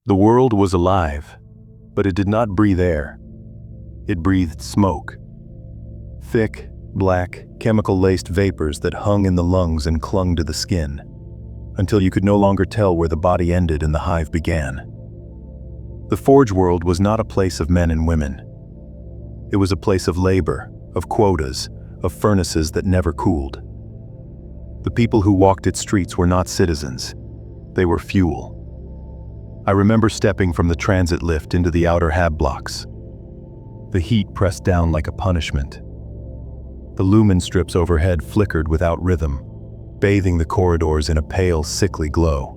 The world was alive, but it did not breathe air. It breathed smoke. Thick, black, chemical-laced vapors that hung in the lungs and clung to the skin, until you could no longer tell where the body ended and the hive began. The forge world was not a place of men and women. It was a place of labor, of quotas, of furnaces that never cooled. The people who walked its streets were not citizens. They were fuel. I remember stepping from the transit lift into the outer hab blocks. The heat pressed down like a punishment. The lumen strips overhead flickered without rhythm, bathing the corridors in a pale, sickly glow.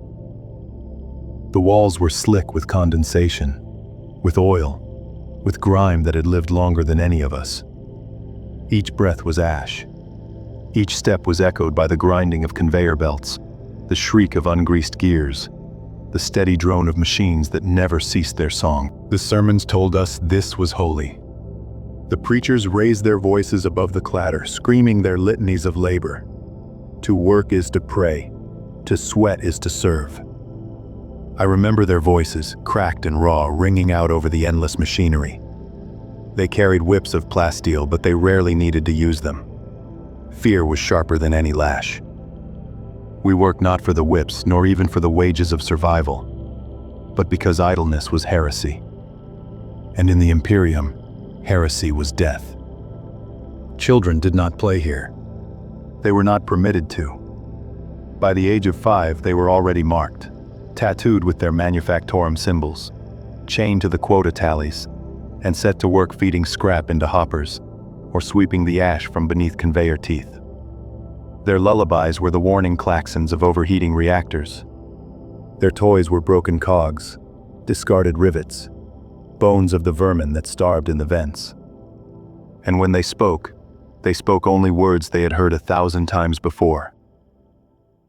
The walls were slick with condensation, with oil, with grime that had lived longer than any of us. Each breath was ash. Each step was echoed by the grinding of conveyor belts, the shriek of ungreased gears, the steady drone of machines that never ceased their song. The sermons told us this was holy. The preachers raised their voices above the clatter, screaming their litanies of labor. To work is to pray, to sweat is to serve. I remember their voices, cracked and raw, ringing out over the endless machinery. They carried whips of plasteel, but they rarely needed to use them. Fear was sharper than any lash. We worked not for the whips, nor even for the wages of survival, but because idleness was heresy. And in the Imperium, heresy was death. Children did not play here. They were not permitted to. By the age of 5, they were already marked, tattooed with their manufactorum symbols, chained to the quota tallies, and set to work feeding scrap into hoppers, or sweeping the ash from beneath conveyor teeth. Their lullabies were the warning klaxons of overheating reactors. Their toys were broken cogs, discarded rivets, bones of the vermin that starved in the vents. And when they spoke only words they had heard 1,000 times before.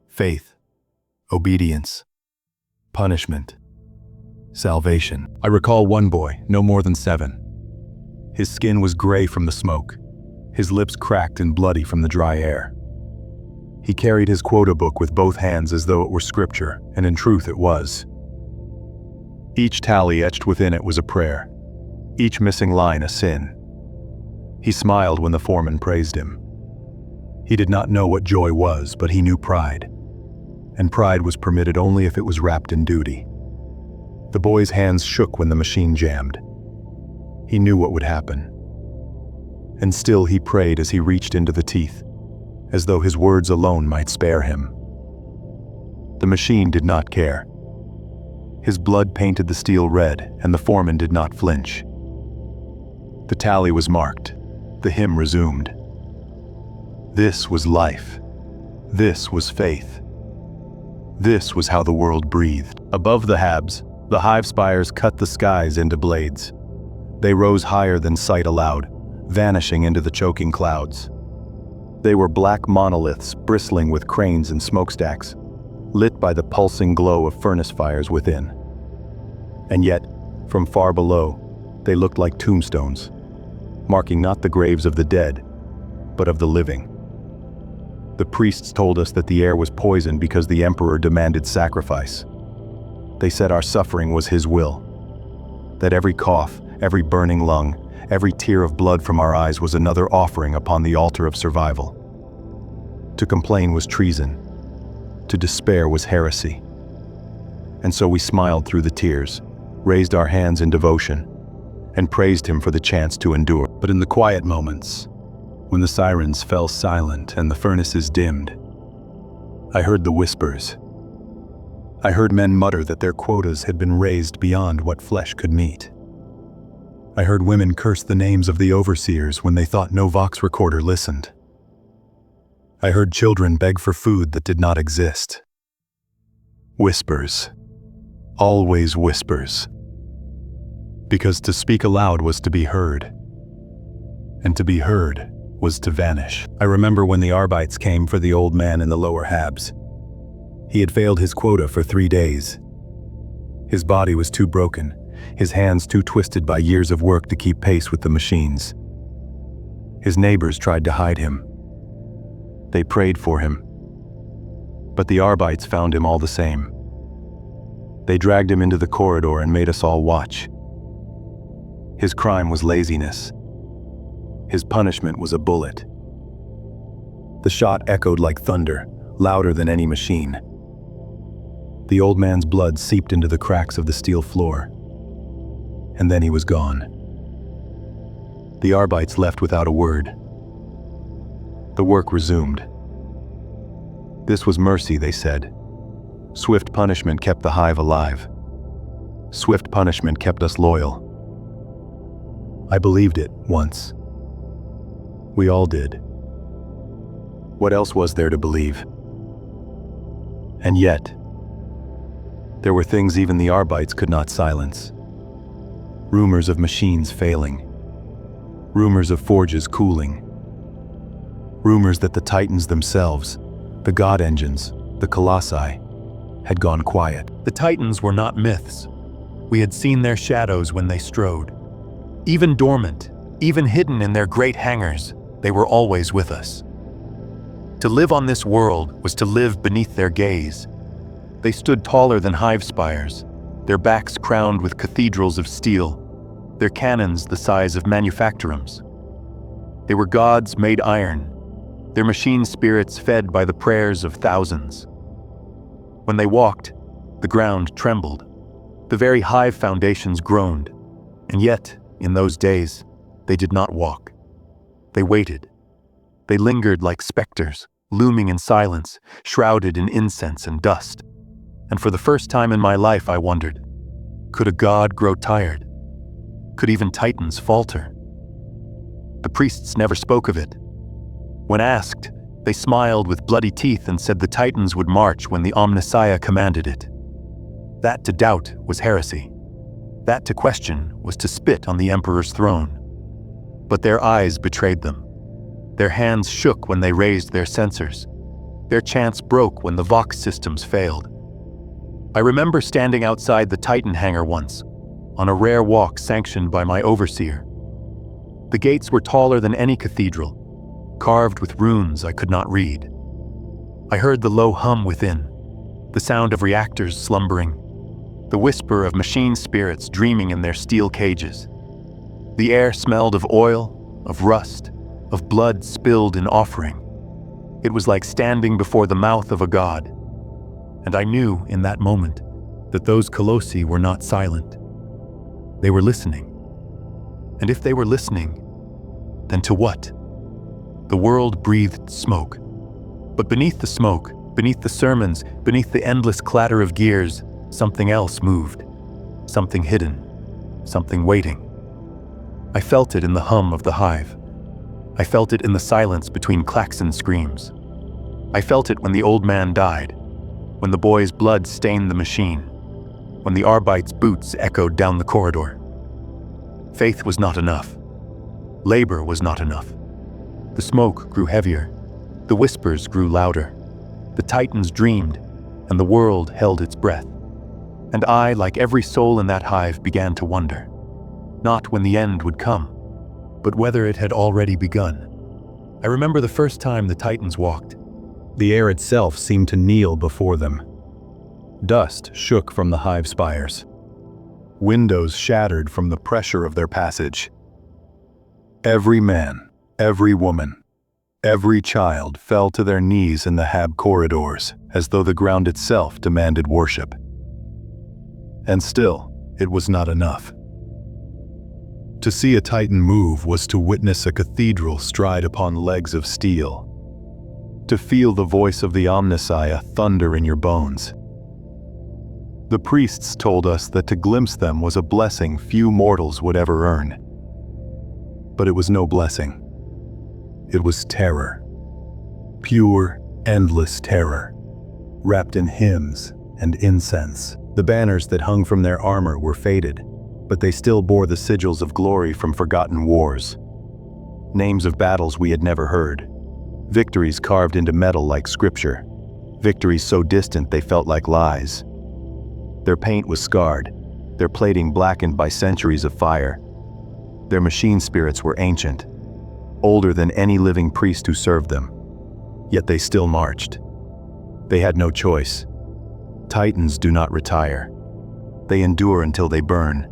Faith, obedience, punishment, salvation. I recall one boy, no more than 7. His skin was gray from the smoke, his lips cracked and bloody from the dry air. He carried his quota book with both hands as though it were scripture, and in truth it was. Each tally etched within it was a prayer, each missing line a sin. He smiled when the foreman praised him. He did not know what joy was, but he knew pride. And pride was permitted only if it was wrapped in duty. The boy's hands shook when the machine jammed. He knew what would happen. And still he prayed as he reached into the teeth, as though his words alone might spare him. The machine did not care. His blood painted the steel red, and the foreman did not flinch. The tally was marked. The hymn resumed. This was life. This was faith. This was how the world breathed. Above the habs, the hive spires cut the skies into blades. They rose higher than sight allowed, vanishing into the choking clouds. They were black monoliths bristling with cranes and smokestacks, lit by the pulsing glow of furnace fires within. And yet, from far below, they looked like tombstones, marking not the graves of the dead, but of the living. The priests told us that the air was poisoned because the emperor demanded sacrifice. They said our suffering was his will, that every cough, every burning lung, every tear of blood from our eyes was another offering upon the altar of survival. To complain was treason. To despair was heresy. And so we smiled through the tears, raised our hands in devotion, and praised him for the chance to endure. But in the quiet moments, when the sirens fell silent and the furnaces dimmed, I heard the whispers. I heard men mutter that their quotas had been raised beyond what flesh could meet. I heard women curse the names of the overseers when they thought no Vox recorder listened. I heard children beg for food that did not exist. Whispers. Always whispers. Because to speak aloud was to be heard. And to be heard was to vanish. I remember when the Arbites came for the old man in the lower habs. He had failed his quota for 3 days. His body was too broken, his hands too twisted by years of work to keep pace with the machines. His neighbors tried to hide him. They prayed for him. But the Arbites found him all the same. They dragged him into the corridor and made us all watch. His crime was laziness. His punishment was a bullet. The shot echoed like thunder, louder than any machine. The old man's blood seeped into the cracks of the steel floor. And then he was gone. The Arbites left without a word. The work resumed. This was mercy, they said. Swift punishment kept the hive alive. Swift punishment kept us loyal. I believed it once. We all did. What else was there to believe? And yet, there were things even the Arbites could not silence. Rumors of machines failing. Rumors of forges cooling. Rumors that the Titans themselves, the god engines, the colossi, had gone quiet. The Titans were not myths. We had seen their shadows when they strode. Even dormant, even hidden in their great hangars, they were always with us. To live on this world was to live beneath their gaze. They stood taller than hive spires, their backs crowned with cathedrals of steel, their cannons the size of manufactorums. They were gods made iron, their machine spirits fed by the prayers of thousands. When they walked, the ground trembled, the very hive foundations groaned, and yet, in those days, they did not walk. They waited. They lingered like specters, looming in silence, shrouded in incense and dust. And for the first time in my life, I wondered, could a god grow tired? Could even Titans falter? The priests never spoke of it. When asked, they smiled with bloody teeth and said the Titans would march when the Omnissiah commanded it. That to doubt was heresy. That to question was to spit on the Emperor's throne. But their eyes betrayed them. Their hands shook when they raised their censers. Their chants broke when the Vox systems failed. I remember standing outside the Titan hangar once, on a rare walk sanctioned by my overseer. The gates were taller than any cathedral, carved with runes I could not read. I heard the low hum within, the sound of reactors slumbering, the whisper of machine spirits dreaming in their steel cages. The air smelled of oil, of rust, of blood spilled in offering. It was like standing before the mouth of a god. And I knew in that moment that those colossi were not silent. They were listening. And if they were listening, then to what? The world breathed smoke. But beneath the smoke, beneath the sermons, beneath the endless clatter of gears, something else moved. Something hidden. Something waiting. I felt it in the hum of the hive. I felt it in the silence between klaxon screams. I felt it when the old man died, when the boy's blood stained the machine, when the Arbite's boots echoed down the corridor. Faith was not enough. Labor was not enough. The smoke grew heavier. The whispers grew louder. The Titans dreamed, and the world held its breath. And I, like every soul in that hive, began to wonder, not when the end would come, but whether it had already begun. I remember the first time the Titans walked. The air itself seemed to kneel before them. Dust shook from the hive spires. Windows shattered from the pressure of their passage. Every man, every woman, every child fell to their knees in the hab corridors, as though the ground itself demanded worship. And still, it was not enough. To see a Titan move was to witness a cathedral stride upon legs of steel. To feel the voice of the Omnissiah thunder in your bones. The priests told us that to glimpse them was a blessing few mortals would ever earn. But it was no blessing. It was terror. Pure, endless terror, wrapped in hymns and incense. The banners that hung from their armor were faded, but they still bore the sigils of glory from forgotten wars. Names of battles we had never heard. Victories carved into metal like scripture. Victories so distant they felt like lies. Their paint was scarred, their plating blackened by centuries of fire. Their machine spirits were ancient, older than any living priest who served them. Yet they still marched. They had no choice. Titans do not retire. They endure until they burn,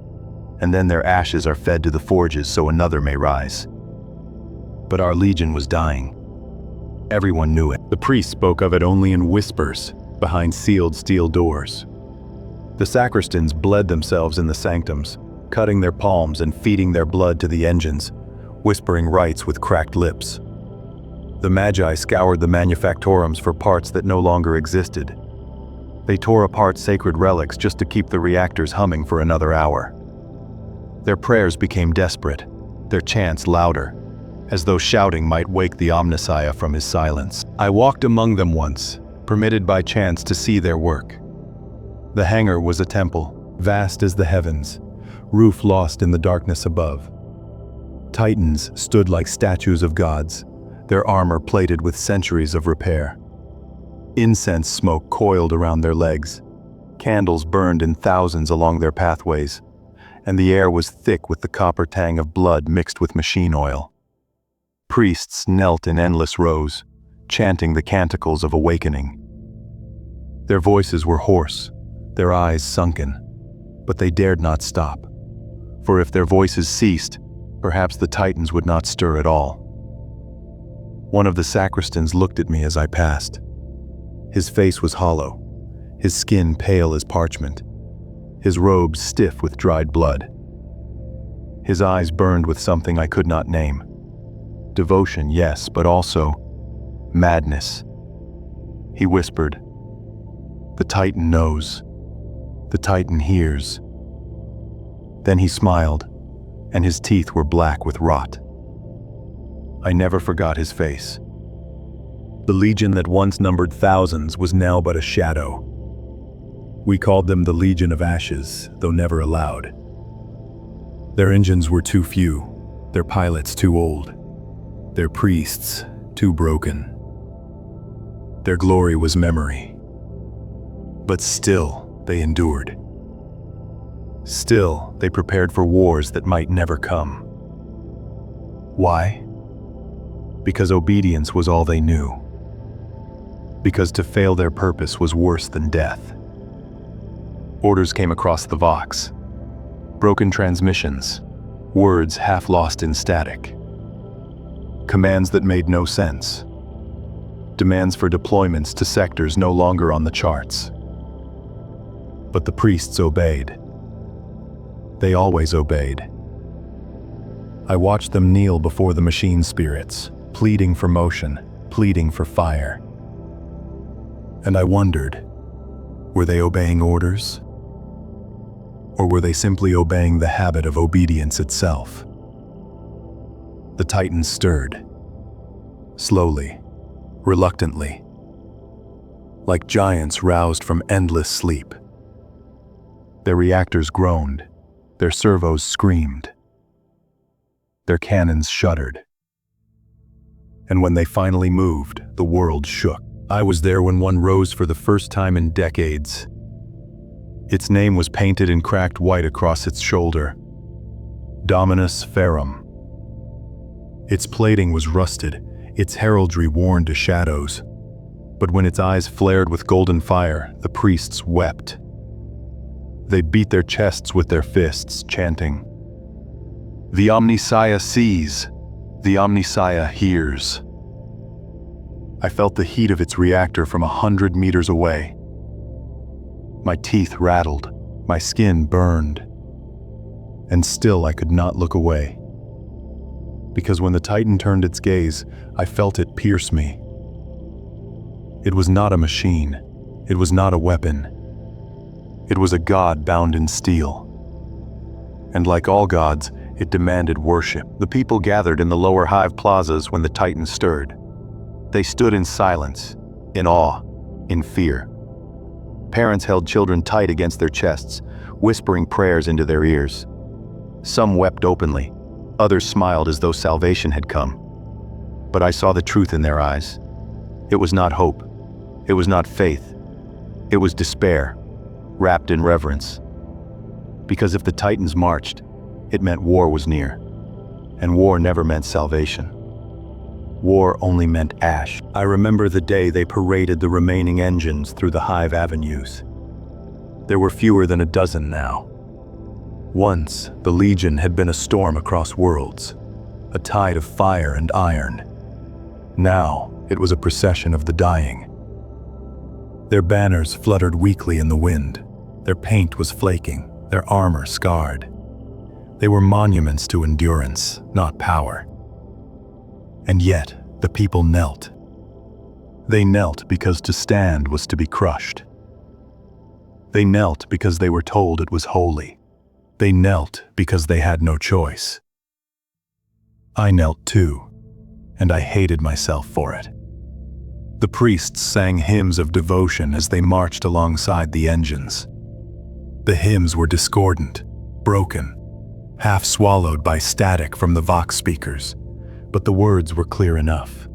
and then their ashes are fed to the forges so another may rise. But our legion was dying. Everyone knew it. The priest spoke of it only in whispers, behind sealed steel doors. The sacristans bled themselves in the sanctums, cutting their palms and feeding their blood to the engines, whispering rites with cracked lips. The magi scoured the manufactorums for parts that no longer existed. They tore apart sacred relics just to keep the reactors humming for another hour. Their prayers became desperate, their chants louder, as though shouting might wake the Omnissiah from his silence. I walked among them once, permitted by chance to see their work. The hangar was a temple, vast as the heavens, roof lost in the darkness above. Titans stood like statues of gods, their armor plated with centuries of repair. Incense smoke coiled around their legs. Candles burned in thousands along their pathways, and the air was thick with the copper tang of blood mixed with machine oil. Priests knelt in endless rows, chanting the canticles of awakening. Their voices were hoarse, their eyes sunken, but they dared not stop. For if their voices ceased, perhaps the Titans would not stir at all. One of the sacristans looked at me as I passed. His face was hollow, his skin pale as parchment, his robes stiff with dried blood. His eyes burned with something I could not name. Devotion, yes, but also madness. He whispered, "The Titan knows. The Titan hears." Then he smiled, and his teeth were black with rot. I never forgot his face. The legion that once numbered thousands was now but a shadow. We called them the Legion of Ashes, though never allowed. Their engines were too few, their pilots too old, their priests too broken. Their glory was memory. But still, they endured. Still, they prepared for wars that might never come. Why? Because obedience was all they knew. Because to fail their purpose was worse than death. Orders came across the Vox. Broken transmissions, words half lost in static. Commands that made no sense. Demands for deployments to sectors no longer on the charts. But the priests obeyed. They always obeyed. I watched them kneel before the machine spirits, pleading for motion, pleading for fire. And I wondered, were they obeying orders? Or were they simply obeying the habit of obedience itself? The Titans stirred. Slowly, reluctantly. Like giants roused from endless sleep. Their reactors groaned. Their servos screamed. Their cannons shuddered. And when they finally moved, the world shook. I was there when one rose for the first time in decades. Its name was painted in cracked white across its shoulder. Dominus Ferrum. Its plating was rusted, its heraldry worn to shadows. But when its eyes flared with golden fire, the priests wept. They beat their chests with their fists, chanting, "The Omnissiah sees, the Omnissiah hears." I felt the heat of its reactor from 100 meters away. My teeth rattled, my skin burned. And still I could not look away. Because when the Titan turned its gaze, I felt it pierce me. It was not a machine. It was not a weapon. It was a god bound in steel. And like all gods, it demanded worship. The people gathered in the lower hive plazas when the Titan stirred. They stood in silence, in awe, in fear. Parents held children tight against their chests, whispering prayers into their ears. Some wept openly, others smiled as though salvation had come. But I saw the truth in their eyes. It was not hope. It was not faith. It was despair, wrapped in reverence. Because if the Titans marched, it meant war was near. And war never meant salvation. War only meant ash. I remember the day they paraded the remaining engines through the hive avenues. There were fewer than a dozen now. Once, the Legion had been a storm across worlds, a tide of fire and iron. Now, it was a procession of the dying. Their banners fluttered weakly in the wind. Their paint was flaking, their armor scarred. They were monuments to endurance, not power. And yet, the people knelt. They knelt because to stand was to be crushed. They knelt because they were told it was holy. They knelt because they had no choice. I knelt too, and I hated myself for it. The priests sang hymns of devotion as they marched alongside the engines. The hymns were discordant, broken, half swallowed by static from the vox speakers, but the words were clear enough.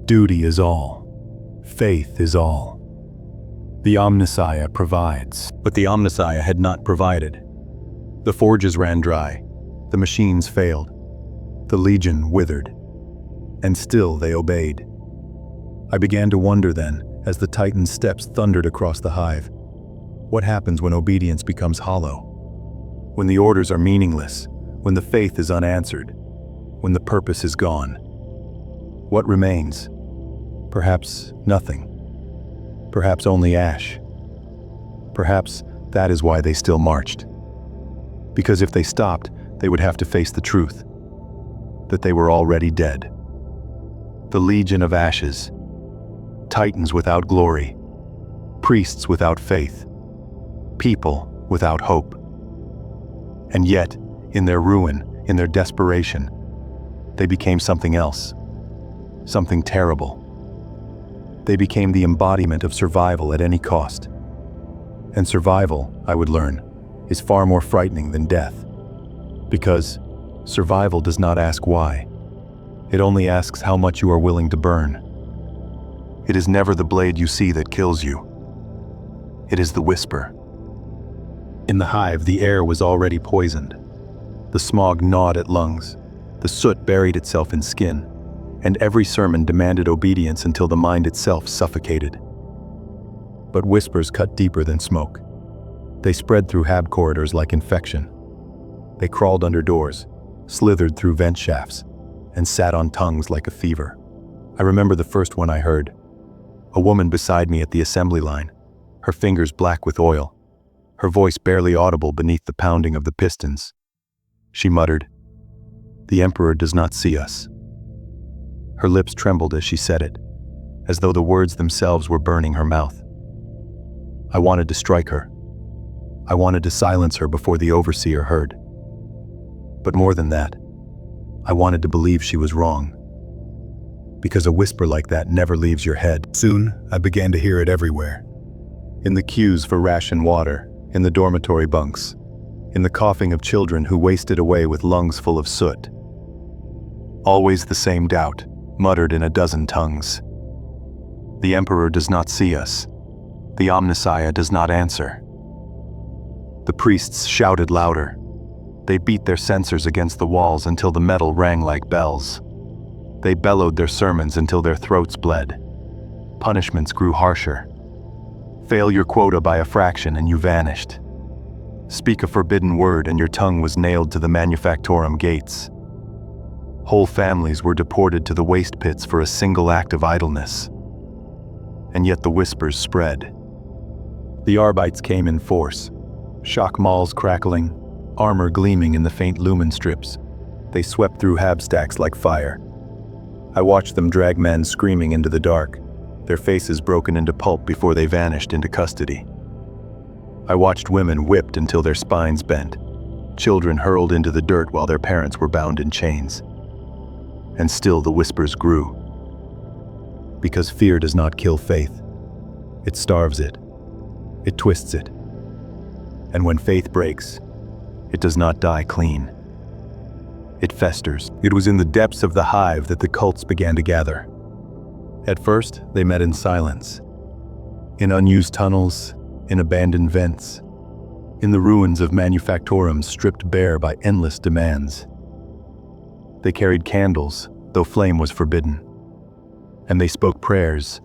Duty is all. Faith is all. The Omnissiah provides, but the Omnissiah had not provided. The forges ran dry, the machines failed, the Legion withered, and still they obeyed. I began to wonder then, as the Titan's steps thundered across the hive, what happens when obedience becomes hollow? When the orders are meaningless, when the faith is unanswered, when the purpose is gone. What remains? Perhaps nothing. Perhaps only ash. Perhaps that is why they still marched. Because if they stopped, they would have to face the truth, that they were already dead. The Legion of Ashes, Titans without glory, priests without faith, people without hope. And yet, in their ruin, in their desperation, they became something else, something terrible. They became the embodiment of survival at any cost. And survival, I would learn, is far more frightening than death. Because survival does not ask why. It only asks how much you are willing to burn. It is never the blade you see that kills you. It is the whisper. In the hive, the air was already poisoned. The smog gnawed at lungs. The soot buried itself in skin. And every sermon demanded obedience until the mind itself suffocated. But whispers cut deeper than smoke. They spread through hab corridors like infection. They crawled under doors, slithered through vent shafts, and sat on tongues like a fever. I remember the first one I heard. A woman beside me at the assembly line, her fingers black with oil, her voice barely audible beneath the pounding of the pistons. She muttered, "The Emperor does not see us." Her lips trembled as she said it, as though the words themselves were burning her mouth. I wanted to strike her. I wanted to silence her before the overseer heard. But more than that, I wanted to believe she was wrong. Because a whisper like that never leaves your head. Soon, I began to hear it everywhere. In the queues for ration water, in the dormitory bunks, in the coughing of children who wasted away with lungs full of soot. Always the same doubt, muttered in a dozen tongues. The Emperor does not see us. The Omnissiah does not answer. The priests shouted louder. They beat their censers against the walls until the metal rang like bells. They bellowed their sermons until their throats bled. Punishments grew harsher. Fail your quota by a fraction and you vanished. Speak a forbidden word and your tongue was nailed to the manufactorum gates. Whole families were deported to the waste pits for a single act of idleness. And yet the whispers spread. The Arbites came in force, shock mauls crackling, armor gleaming in the faint lumen strips. They swept through hab stacks like fire. I watched them drag men screaming into the dark, their faces broken into pulp before they vanished into custody. I watched women whipped until their spines bent, children hurled into the dirt while their parents were bound in chains. And still the whispers grew. Because fear does not kill faith. It starves it. It twists it. And when faith breaks, it does not die clean. It festers. It was in the depths of the hive that the cults began to gather. At first, they met in silence. In unused tunnels, in abandoned vents, in the ruins of manufactorums stripped bare by endless demands. They carried candles, though flame was forbidden. And they spoke prayers,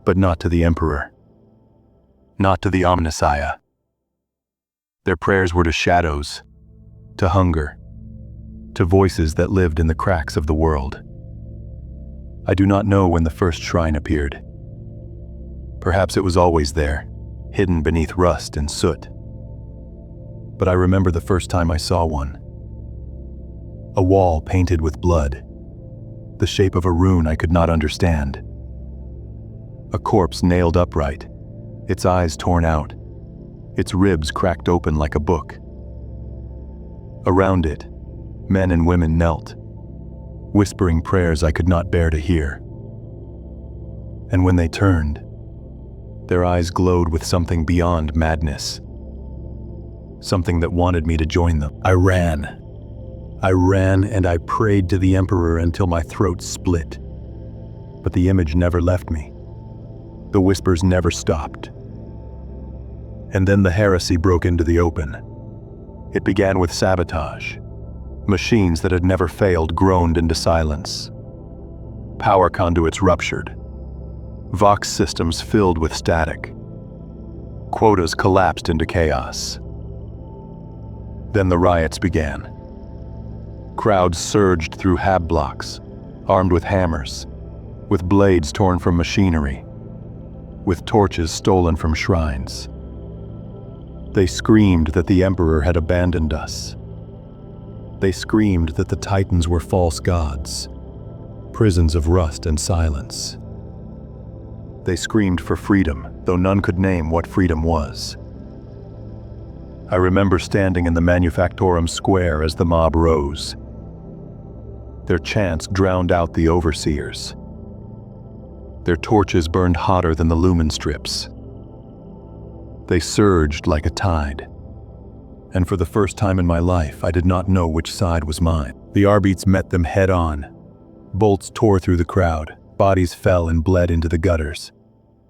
but not to the Emperor. not to the Omnissiah. Their prayers were to shadows, to hunger, to voices that lived in the cracks of the world. I do not know when the first shrine appeared. Perhaps it was always there, hidden beneath rust and soot. But I remember the first time I saw one. A wall painted with blood, the shape of a rune I could not understand. A corpse nailed upright, its eyes torn out, its ribs cracked open like a book. Around it, men and women knelt, whispering prayers I could not bear to hear. And when they turned, their eyes glowed with something beyond madness, something that wanted me to join them. I ran and I prayed to the Emperor until my throat split. But the image never left me. The whispers never stopped. And then the heresy broke into the open. It began with sabotage. Machines that had never failed groaned into silence. Power conduits ruptured. Vox systems filled with static. Quotas collapsed into chaos. Then the riots began. Crowds surged through hab blocks, armed with hammers, with blades torn from machinery, with torches stolen from shrines. They screamed that the Emperor had abandoned us. They screamed that the Titans were false gods, prisons of rust and silence. They screamed for freedom, though none could name what freedom was. I remember standing in the Manufactorum Square as the mob rose. Their chants drowned out the overseers. Their torches burned hotter than the lumen strips. They surged like a tide. And for the first time in my life, I did not know which side was mine. The Arbites met them head on. Bolts tore through the crowd. Bodies fell and bled into the gutters.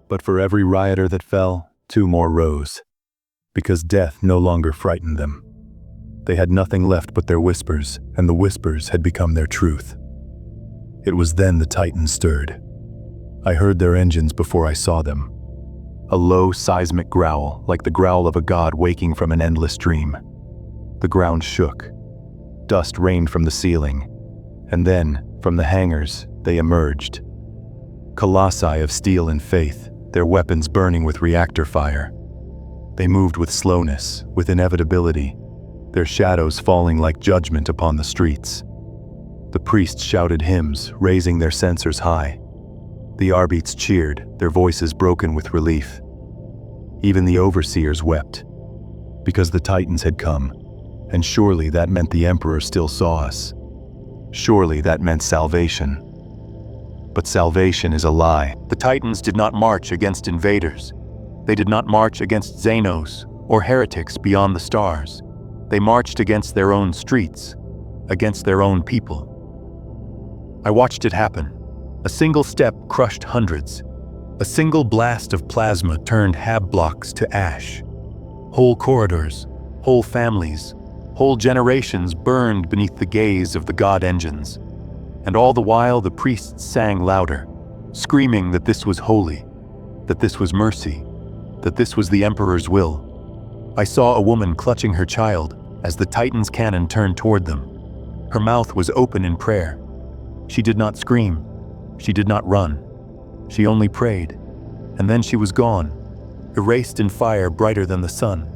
But for every rioter that fell, 2 more rose. Because death no longer frightened them. They had nothing left but their whispers, and the whispers had become their truth. It was then the Titans stirred. I heard their engines before I saw them. A low seismic growl, like the growl of a god waking from an endless dream. The ground shook. Dust rained from the ceiling. And then, from the hangars, they emerged. Colossi of steel and faith, their weapons burning with reactor fire. They moved with slowness, with inevitability, their shadows falling like judgment upon the streets. The priests shouted hymns, raising their censers high. The Arbites cheered, their voices broken with relief. Even the overseers wept, because the Titans had come, and surely that meant the Emperor still saw us. Surely that meant salvation. But salvation is a lie. The Titans did not march against invaders. They did not march against Xenos or heretics beyond the stars. They marched against their own streets, against their own people. I watched it happen. A single step crushed hundreds. A single blast of plasma turned hab blocks to ash. Whole corridors, whole families, whole generations burned beneath the gaze of the god engines. And all the while the priests sang louder, screaming that this was holy, that this was mercy, that this was the Emperor's will. I saw a woman clutching her child as the Titan's cannon turned toward them. Her mouth was open in prayer. She did not scream. She did not run. She only prayed. And then she was gone, erased in fire brighter than the sun.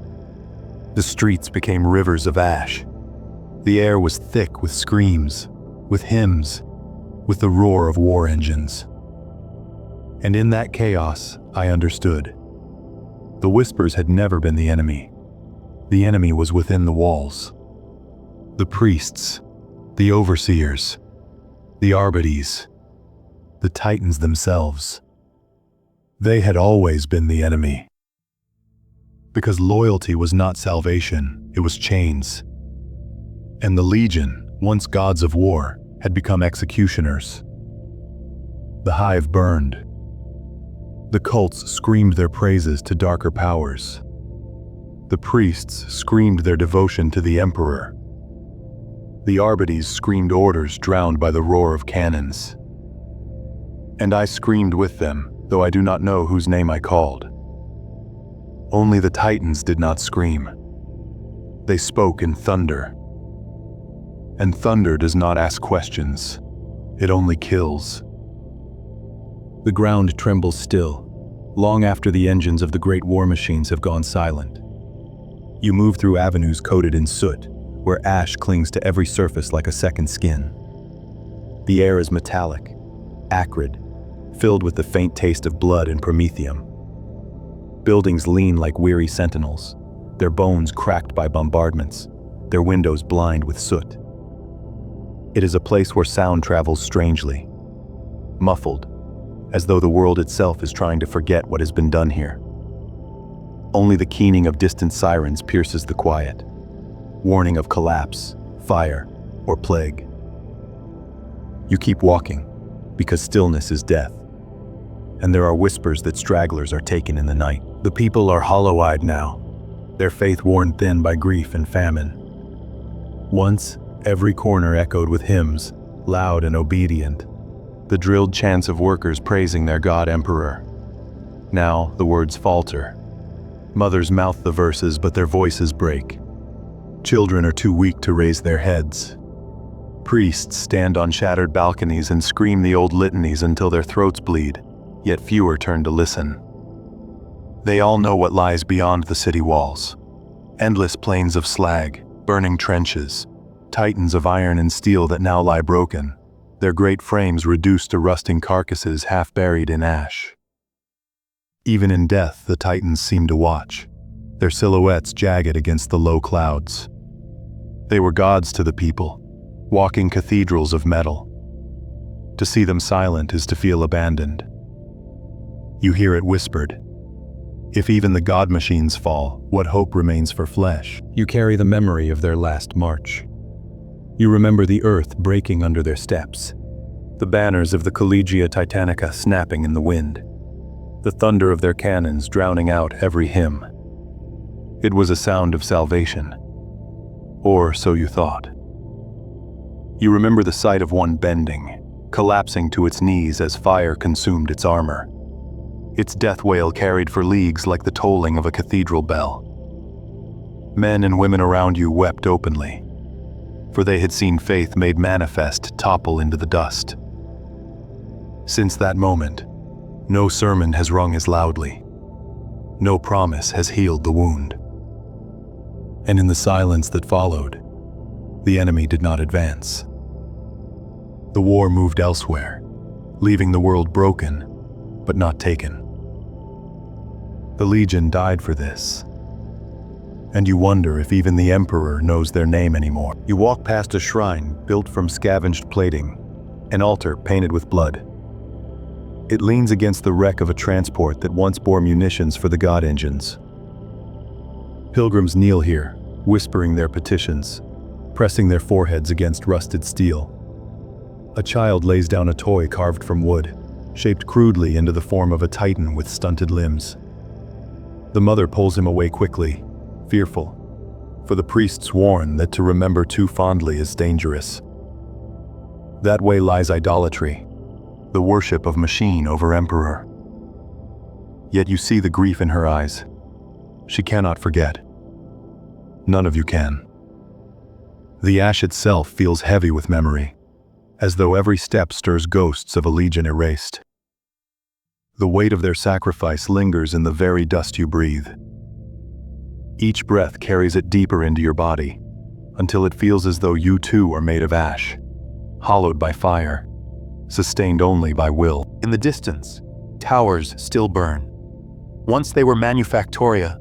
The streets became rivers of ash. The air was thick with screams, with hymns, with the roar of war engines. And in that chaos, I understood. The whispers had never been the enemy. The enemy was within the walls. The priests, the overseers, the Arbites, the Titans themselves. They had always been the enemy. Because loyalty was not salvation, it was chains. And the Legion, once gods of war, had become executioners. The hive burned. The cults screamed their praises to darker powers. The priests screamed their devotion to the Emperor. The Arbites screamed orders drowned by the roar of cannons. And I screamed with them, though I do not know whose name I called. Only the Titans did not scream. They spoke in thunder. And thunder does not ask questions. It only kills. The ground trembles still, long after the engines of the great war machines have gone silent. You move through avenues coated in soot, where ash clings to every surface like a second skin. The air is metallic, acrid, filled with the faint taste of blood and promethium. Buildings lean like weary sentinels, their bones cracked by bombardments, their windows blind with soot. It is a place where sound travels strangely, muffled, as though the world itself is trying to forget what has been done here. Only the keening of distant sirens pierces the quiet, warning of collapse, fire, or plague. You keep walking, because stillness is death, and there are whispers that stragglers are taken in the night. The people are hollow-eyed now, their faith worn thin by grief and famine. Once, every corner echoed with hymns, loud and obedient, the drilled chants of workers praising their god emperor. Now the words falter. Mothers mouth the verses, but their voices break. Children are too weak to raise their heads. Priests stand on shattered balconies and scream the old litanies until their throats bleed, yet fewer turn to listen. They all know what lies beyond the city walls. Endless plains of slag, burning trenches, titans of iron and steel that now lie broken, their great frames reduced to rusting carcasses half buried in ash. Even in death, the titans seem to watch, their silhouettes jagged against the low clouds. They were gods to the people, walking cathedrals of metal. To see them silent is to feel abandoned. You hear it whispered. If even the god machines fall, what hope remains for flesh? You carry the memory of their last march. You remember the earth breaking under their steps, the banners of the Collegia Titanica snapping in the wind, the thunder of their cannons drowning out every hymn. It was a sound of salvation. Or so you thought. You remember the sight of one bending, collapsing to its knees as fire consumed its armor. Its death wail carried for leagues like the tolling of a cathedral bell. Men and women around you wept openly, for they had seen faith made manifest topple into the dust. Since that moment, no sermon has rung as loudly. No promise has healed the wound. And in the silence that followed, the enemy did not advance. The war moved elsewhere, leaving the world broken, but not taken. The Legion died for this. And you wonder if even the Emperor knows their name anymore. You walk past a shrine built from scavenged plating, an altar painted with blood. It leans against the wreck of a transport that once bore munitions for the god engines. Pilgrims kneel here, whispering their petitions, pressing their foreheads against rusted steel. A child lays down a toy carved from wood, shaped crudely into the form of a titan with stunted limbs. The mother pulls him away quickly, fearful, for the priests warn that to remember too fondly is dangerous. That way lies idolatry, the worship of machine over emperor. Yet you see the grief in her eyes. She cannot forget. None of you can. The ash itself feels heavy with memory, as though every step stirs ghosts of a legion erased. The weight of their sacrifice lingers in the very dust you breathe. Each breath carries it deeper into your body, until it feels as though you too are made of ash, hollowed by fire, sustained only by will. In the distance, towers still burn. Once they were manufactoria,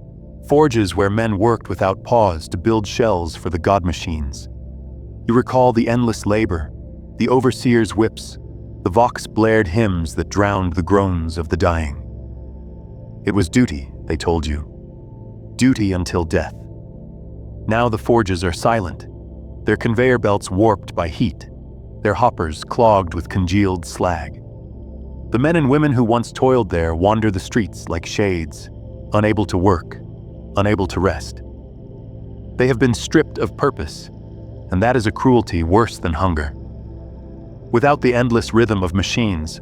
forges where men worked without pause to build shells for the god machines. You recall the endless labor, the overseer's whips, the vox-blared hymns that drowned the groans of the dying. It was duty, they told you. Duty until death. Now the forges are silent, their conveyor belts warped by heat, their hoppers clogged with congealed slag. The men and women who once toiled there wander the streets like shades, unable to work, unable to rest. They have been stripped of purpose, and that is a cruelty worse than hunger. Without the endless rhythm of machines,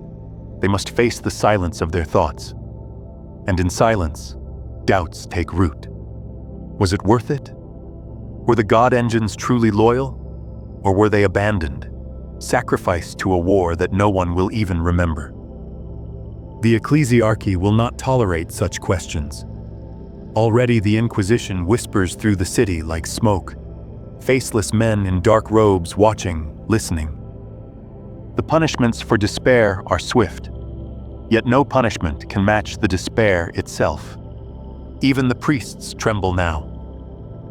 they must face the silence of their thoughts. And in silence, doubts take root. Was it worth it? Were the god engines truly loyal? Or were they abandoned, sacrificed to a war that no one will even remember? The ecclesiarchy will not tolerate such questions. Already the Inquisition whispers through the city like smoke, faceless men in dark robes watching, listening. The punishments for despair are swift, yet no punishment can match the despair itself. Even the priests tremble now.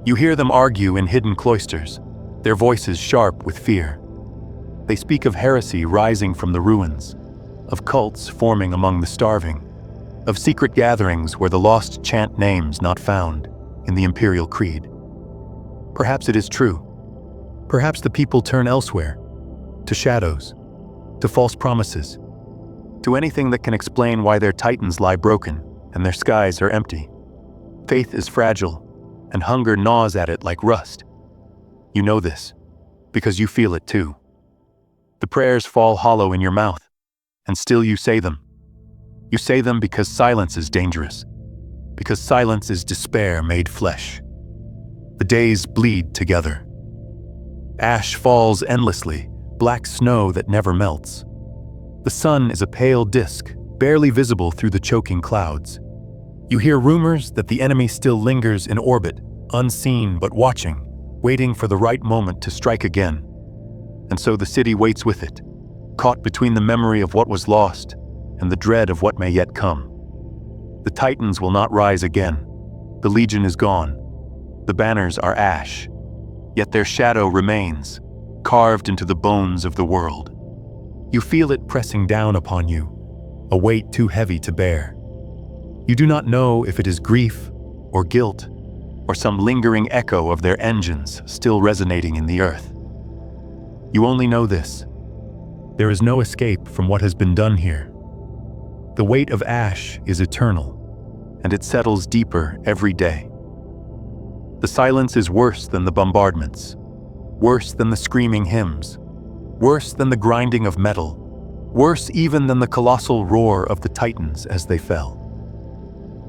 You hear them argue in hidden cloisters, their voices sharp with fear. They speak of heresy rising from the ruins, of cults forming among the starving, of secret gatherings where the lost chant names not found in the Imperial Creed. Perhaps it is true. Perhaps the people turn elsewhere, to shadows, to false promises, to anything that can explain why their titans lie broken and their skies are empty. Faith is fragile, and hunger gnaws at it like rust. You know this, because you feel it too. The prayers fall hollow in your mouth, and still you say them. You say them because silence is dangerous, because silence is despair made flesh. The days bleed together. Ash falls endlessly, black snow that never melts. The sun is a pale disk, barely visible through the choking clouds. You hear rumors that the enemy still lingers in orbit, unseen but watching, waiting for the right moment to strike again. And so the city waits with it, caught between the memory of what was lost and the dread of what may yet come. The titans will not rise again. The legion is gone. The banners are ash. Yet their shadow remains, carved into the bones of the world. You feel it pressing down upon you, a weight too heavy to bear. You do not know if it is grief or guilt or some lingering echo of their engines still resonating in the earth. You only know this. There is no escape from what has been done here. The weight of ash is eternal, and it settles deeper every day. The silence is worse than the bombardments, worse than the screaming hymns, worse than the grinding of metal, worse even than the colossal roar of the titans as they fell.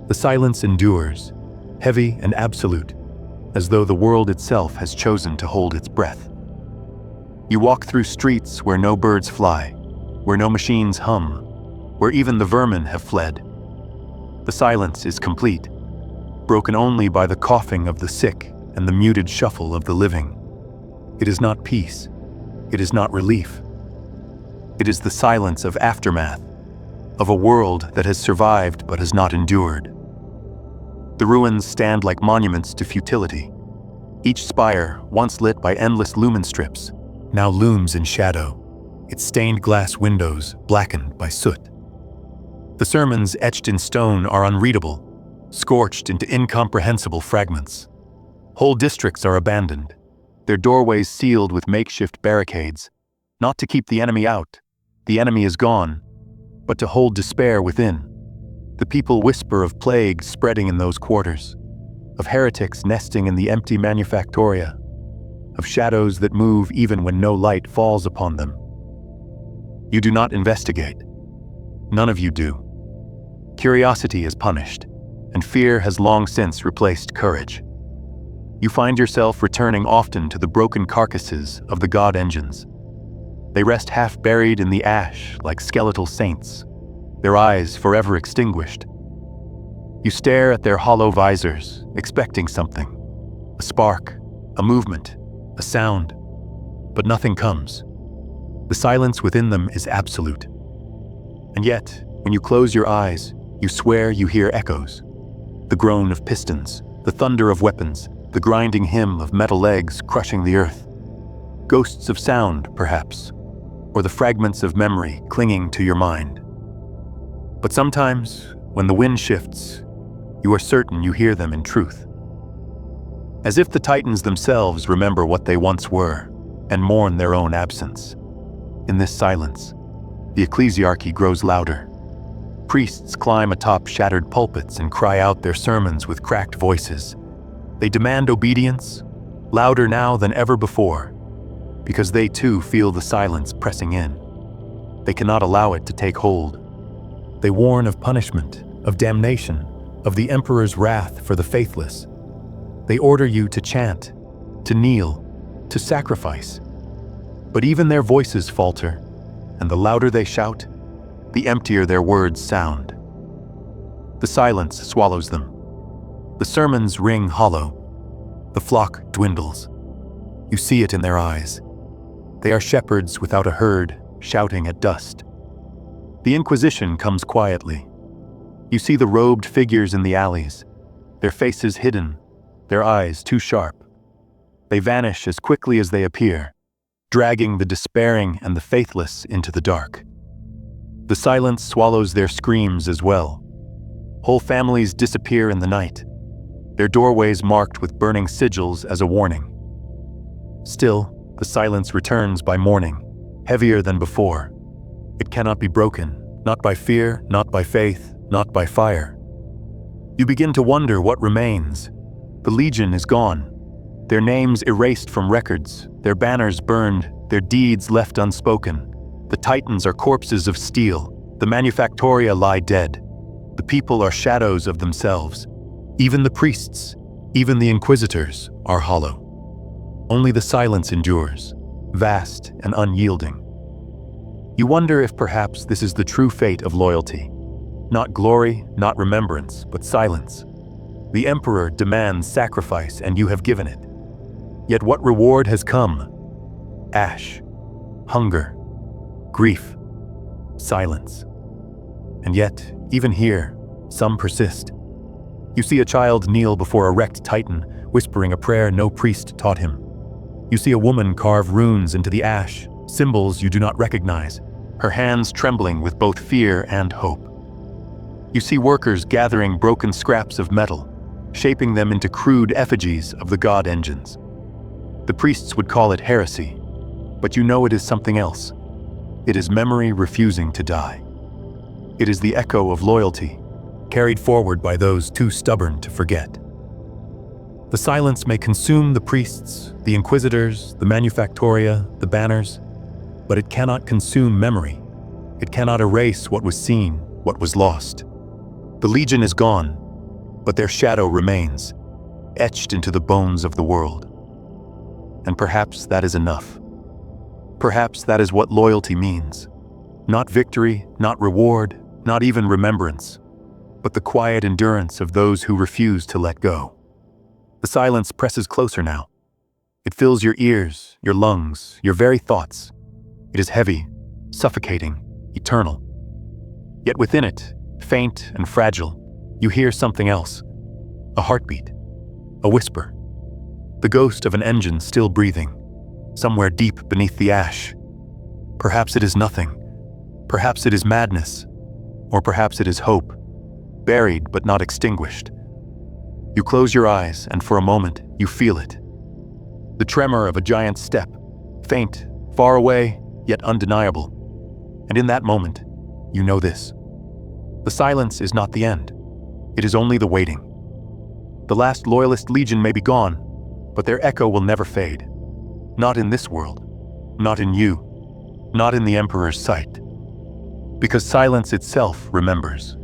The silence endures, heavy and absolute, as though the world itself has chosen to hold its breath. You walk through streets where no birds fly, where no machines hum, where even the vermin have fled. The silence is complete, broken only by the coughing of the sick and the muted shuffle of the living. It is not peace. It is not relief. It is the silence of aftermath, of a world that has survived but has not endured. The ruins stand like monuments to futility. Each spire, once lit by endless lumen strips, now looms in shadow, its stained glass windows blackened by soot. The sermons etched in stone are unreadable, scorched into incomprehensible fragments. Whole districts are abandoned, their doorways sealed with makeshift barricades, not to keep the enemy out. The enemy is gone, but to hold despair within. The people whisper of plague spreading in those quarters, of heretics nesting in the empty manufactoria, of shadows that move even when no light falls upon them. You do not investigate. None of you do. Curiosity is punished, and fear has long since replaced courage. You find yourself returning often to the broken carcasses of the god engines. They rest half buried in the ash like skeletal saints, their eyes forever extinguished. You stare at their hollow visors, expecting something, a spark, a movement, a sound, but nothing comes. The silence within them is absolute. And yet, when you close your eyes, you swear you hear echoes. The groan of pistons, the thunder of weapons, the grinding hymn of metal legs crushing the earth. Ghosts of sound, perhaps, or the fragments of memory clinging to your mind. But sometimes, when the wind shifts, you are certain you hear them in truth. As if the titans themselves remember what they once were and mourn their own absence. In this silence, the ecclesiarchy grows louder. Priests climb atop shattered pulpits and cry out their sermons with cracked voices. They demand obedience, louder now than ever before, because they too feel the silence pressing in. They cannot allow it to take hold. They warn of punishment, of damnation, of the Emperor's wrath for the faithless. They order you to chant, to kneel, to sacrifice. But even their voices falter, and the louder they shout, the emptier their words sound. The silence swallows them. The sermons ring hollow. The flock dwindles. You see it in their eyes. They are shepherds without a herd, shouting at dust. The Inquisition comes quietly. You see the robed figures in the alleys, their faces hidden, their eyes too sharp. They vanish as quickly as they appear, dragging the despairing and the faithless into the dark. The silence swallows their screams as well. Whole families disappear in the night, their doorways marked with burning sigils as a warning. Still, the silence returns by morning, heavier than before. It cannot be broken, not by fear, not by faith, not by fire. You begin to wonder what remains. The Legion is gone, their names erased from records, their banners burned, their deeds left unspoken. The Titans are corpses of steel, the Manufactoria lie dead. The people are shadows of themselves. Even the priests, even the Inquisitors, are hollow. Only the silence endures, vast and unyielding. You wonder if perhaps this is the true fate of loyalty. Not glory, not remembrance, but silence. The Emperor demands sacrifice, and you have given it. Yet what reward has come? Ash, hunger, grief, silence. And yet, even here, some persist. You see a child kneel before a wrecked Titan, whispering a prayer no priest taught him. You see a woman carve runes into the ash, symbols you do not recognize, her hands trembling with both fear and hope. You see workers gathering broken scraps of metal, shaping them into crude effigies of the god engines. The priests would call it heresy, but you know it is something else. It is memory refusing to die. It is the echo of loyalty, carried forward by those too stubborn to forget. The silence may consume the priests, the Inquisitors, the Manufactoria, the banners, but it cannot consume memory. It cannot erase what was seen, what was lost. The Legion is gone, but their shadow remains, etched into the bones of the world. And perhaps that is enough. Perhaps that is what loyalty means. Not victory, not reward, not even remembrance, but the quiet endurance of those who refuse to let go. The silence presses closer now. It fills your ears, your lungs, your very thoughts. It is heavy, suffocating, eternal. Yet within it, faint and fragile, you hear something else. A heartbeat, a whisper. The ghost of an engine still breathing, somewhere deep beneath the ash. Perhaps it is nothing. Perhaps it is madness. Or perhaps it is hope, buried but not extinguished. You close your eyes, and for a moment, you feel it. The tremor of a giant step, faint, far away, yet undeniable. And in that moment, you know this. The silence is not the end. It is only the waiting. The last Loyalist Legion may be gone, but their echo will never fade. Not in this world. Not in you. Not in the Emperor's sight. Because silence itself remembers.